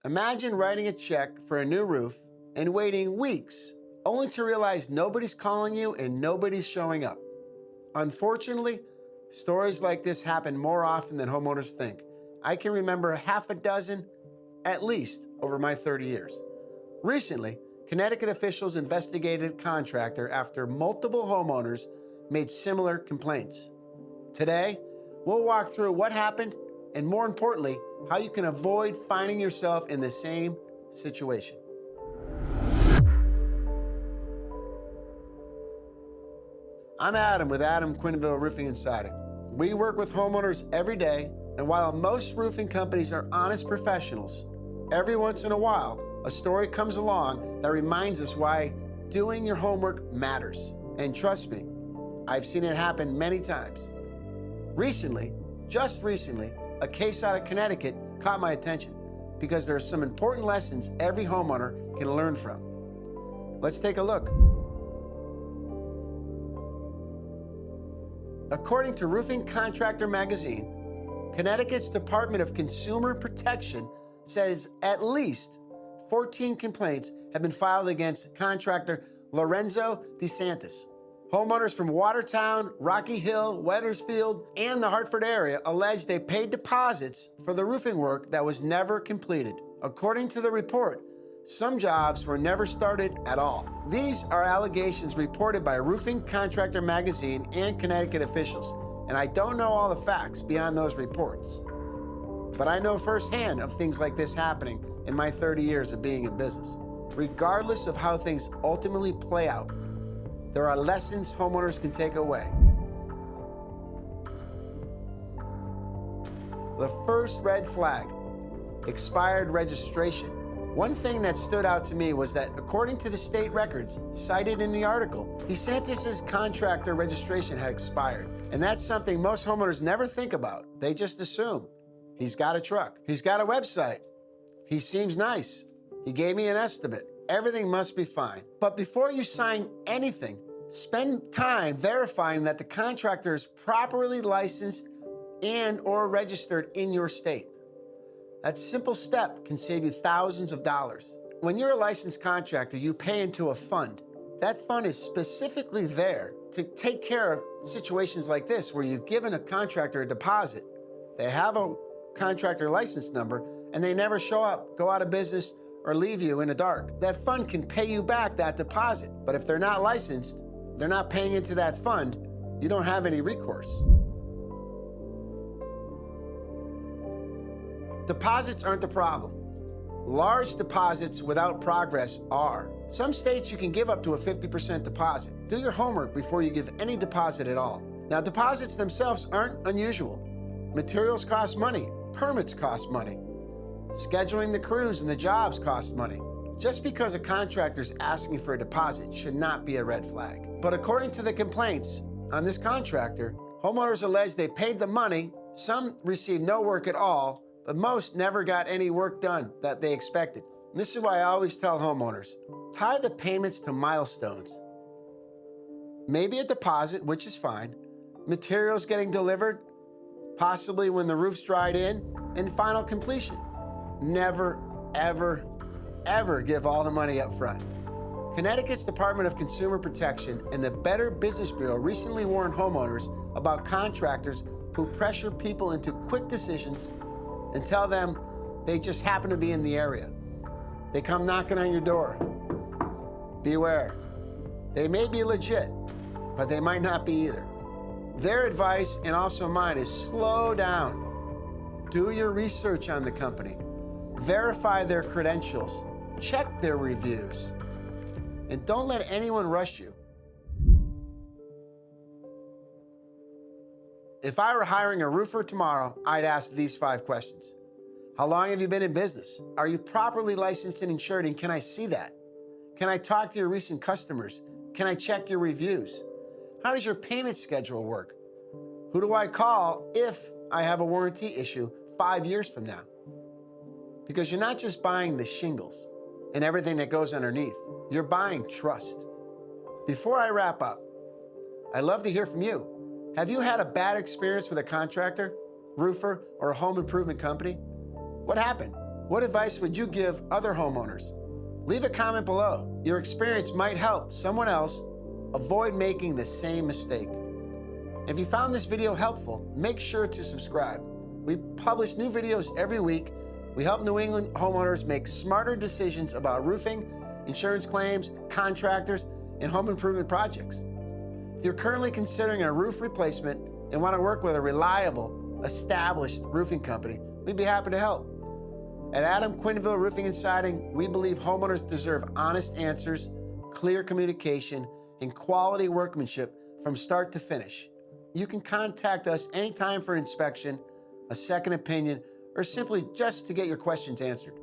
Imagine writing a check for a new roof and waiting weeks, only to realize nobody's calling you and nobody's showing up. Unfortunately, stories like this happen more often than homeowners think. I can remember half a dozen, at least, over my 30 years. Recently, Connecticut officials investigated a contractor after multiple homeowners made similar complaints. Today, we'll walk through what happened and, more importantly, how you can avoid finding yourself in the same situation. I'm Adam with Adam Quinville Roofing and Siding. We work with homeowners every day, and while most roofing companies are honest professionals, every once in a while, a story comes along that reminds us why doing your homework matters. And trust me, I've seen it happen many times. Just recently, a case out of Connecticut caught my attention because there are some important lessons every homeowner can learn from. Let's take a look. According to Roofing Contractor magazine, Connecticut's Department of Consumer Protection says at least 14 complaints have been filed against contractor Lorenzo DeSantis. Homeowners from Watertown, Rocky Hill, Wethersfield, and the Hartford area allege they paid deposits for the roofing work that was never completed. According to the report, some jobs were never started at all. These are allegations reported by Roofing Contractor magazine and Connecticut officials, and I don't know all the facts beyond those reports. But I know firsthand of things like this happening in my 30 years of being in business. Regardless of how things ultimately play out, there are lessons homeowners can take away. The first red flag, expired registration. One thing that stood out to me was that according to the state records cited in the article, DeSantis' contractor registration had expired. And that's something most homeowners never think about. They just assume. He's got a truck. He's got a website. He seems nice. He gave me an estimate. Everything must be fine. But before you sign anything, spend time verifying that the contractor is properly licensed and or registered in your state. That simple step can save you thousands of dollars. When you're a licensed contractor, you pay into a fund. That fund is specifically there to take care of situations like this where you've given a contractor a deposit. They have a contractor license number and they never show up, go out of business, or leave you in the dark. That fund can pay you back that deposit. But if they're not licensed, they're not paying into that fund, you don't have any recourse. Deposits aren't the problem. Large deposits without progress are. Some states you can give up to a 50% deposit. Do your homework before you give any deposit at all. Now, deposits themselves aren't unusual. Materials cost money. Permits cost money. Scheduling the crews and the jobs cost money. Just because a contractor is asking for a deposit should not be a red flag. But according to the complaints on this contractor, homeowners allege they paid the money, some received no work at all, but most never got any work done that they expected. And this is why I always tell homeowners, tie the payments to milestones. Maybe a deposit, which is fine, materials getting delivered, possibly when the roof's dried in, and final completion. Never, ever, ever give all the money up front. Connecticut's Department of Consumer Protection and the Better Business Bureau recently warned homeowners about contractors who pressure people into quick decisions and tell them they just happen to be in the area. They come knocking on your door. Beware. They may be legit, but they might not be either. Their advice, and also mine, is slow down. Do your research on the company. Verify their credentials. Check their reviews. And don't let anyone rush you. If I were hiring a roofer tomorrow, I'd ask these 5 questions. How long have you been in business? Are you properly licensed and insured, and can I see that? Can I talk to your recent customers? Can I check your reviews? How does your payment schedule work? Who do I call if I have a warranty issue 5 years from now? Because you're not just buying the shingles and everything that goes underneath. You're buying trust. Before I wrap up, I'd love to hear from you. Have you had a bad experience with a contractor, roofer, or a home improvement company? What happened? What advice would you give other homeowners? Leave a comment below. Your experience might help someone else avoid making the same mistake. And if you found this video helpful, make sure to subscribe. We publish new videos every week. We help New England homeowners make smarter decisions about roofing, insurance claims, contractors, and home improvement projects. If you're currently considering a roof replacement and want to work with a reliable, established roofing company, we'd be happy to help. At Adam Quinville Roofing and Siding, we believe homeowners deserve honest answers, clear communication, and quality workmanship from start to finish. You can contact us anytime for inspection, a second opinion, or simply just to get your questions answered.